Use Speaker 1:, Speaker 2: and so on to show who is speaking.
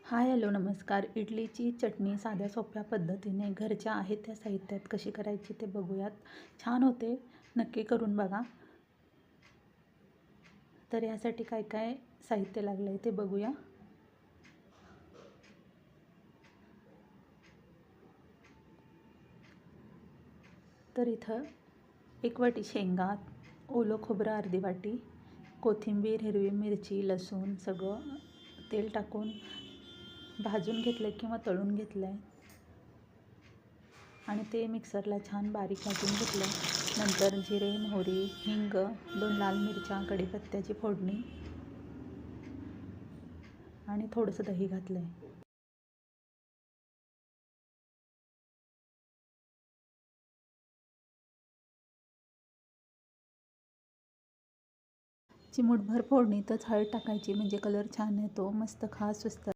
Speaker 1: Hi hello नमस्कार. इडलीची चटणी साध्या सोप्या पद्धतीने घरच्या आहेत त्या साहित्यात कशी करायची ते बघूयात. छान होते, नक्की करून बघा. तर यासाठी काय काय साहित्य लागलं आहे ते बघूया. तर इथं 1 वाटी शेंगा, ओलं खोबरं अर्धी वाटी, कोथिंबीर, हिरवी मिरची, लसूण सगळं तेल टाकून भाजून घेतलं किंवा तळून घेतलं आहे आणि ते मिक्सरला छान बारीक वाटून घेतलं. नंतर जिरे, मोहरी, हिंग, 2 लाल मिरच्या, कढीपत्त्याची फोडणी आणि थोडंसं दही घातलं आहे. चिमूटभर फोडणीतच हळद टाकायची म्हणजे कलर छान येतो. मस्त खास सुस्त